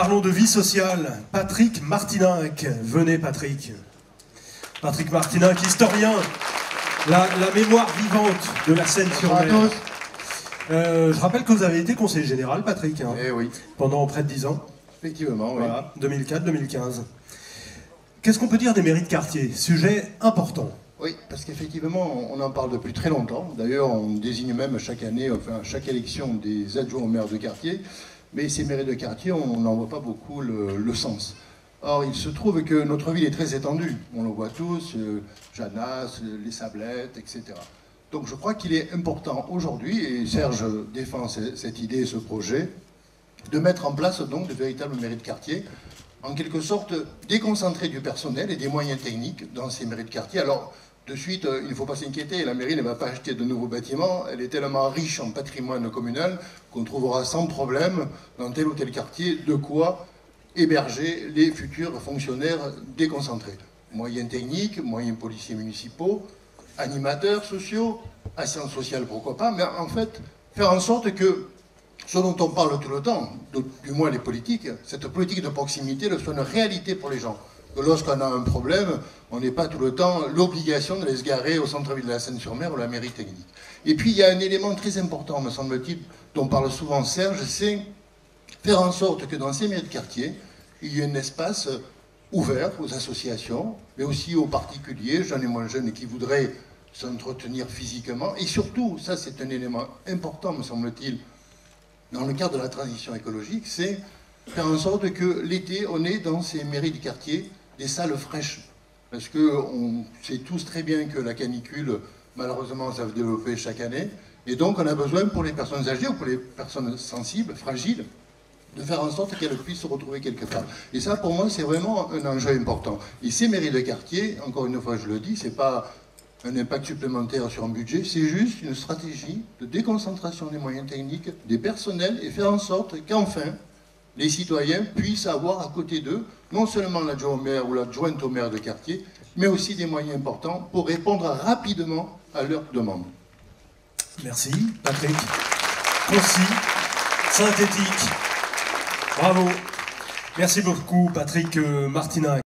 Parlons de vie sociale. Patrick Martinac. Venez, Patrick. Patrick Martinac, historien, la mémoire vivante de la Seine-sur-Mer. Je rappelle que vous avez été conseiller général, Patrick, hein, oui. Pendant près de 10 ans. Effectivement, oui. Voilà, 2004-2015. Qu'est-ce qu'on peut dire des mairies de quartier? Sujet important. Oui, parce qu'effectivement, on en parle depuis très longtemps. D'ailleurs, on désigne même chaque année, enfin chaque élection, des adjoints aux maires de quartier. Mais ces mairies de quartier, on n'en voit pas beaucoup le sens. Or, il se trouve que notre ville est très étendue. On le voit tous, Janas, les Sablettes, etc. Donc je crois qu'il est important aujourd'hui, et Serge défend cette idée, ce projet, de mettre en place donc de véritables mairies de quartier, en quelque sorte déconcentrées du personnel et des moyens techniques dans ces mairies de quartier. Alors, de suite, il ne faut pas s'inquiéter, la mairie ne va pas acheter de nouveaux bâtiments, elle est tellement riche en patrimoine communal qu'on trouvera sans problème dans tel ou tel quartier de quoi héberger les futurs fonctionnaires déconcentrés. Moyens techniques, moyens policiers municipaux, animateurs sociaux, assistants sociaux, pourquoi pas, mais en fait, faire en sorte que ce dont on parle tout le temps, du moins les politiques, cette politique de proximité soit une réalité pour les gens. Lorsqu'on a un problème, on n'est pas tout le temps l'obligation de les se garer au centre-ville de la Seine-sur-Mer ou la mairie technique. Et puis il y a un élément très important, me semble-t-il, dont parle souvent Serge, c'est faire en sorte que dans ces mairies de quartier, il y ait un espace ouvert aux associations, mais aussi aux particuliers, jeunes et moins jeunes, qui voudraient s'entretenir physiquement. Et surtout, ça c'est un élément important, me semble-t-il, dans le cadre de la transition écologique, c'est faire en sorte que l'été, on ait dans ces mairies de quartier des salles fraîches. Parce qu'on sait tous très bien que la canicule, malheureusement, ça va se développer chaque année. Et donc, on a besoin pour les personnes âgées ou pour les personnes sensibles, fragiles, de faire en sorte qu'elles puissent se retrouver quelque part. Et ça, pour moi, c'est vraiment un enjeu important. Et ces mairies de quartier, encore une fois, je le dis, c'est pas un impact supplémentaire sur un budget, c'est juste une stratégie de déconcentration des moyens techniques, des personnels, et faire en sorte qu'enfin, les citoyens puissent avoir à côté d'eux, non seulement l'adjoint au maire ou l'adjointe au maire de quartier, mais aussi des moyens importants pour répondre rapidement à leurs demandes. Merci, Patrick. Concis, synthétique. Bravo. Merci beaucoup, Patrick Martinac.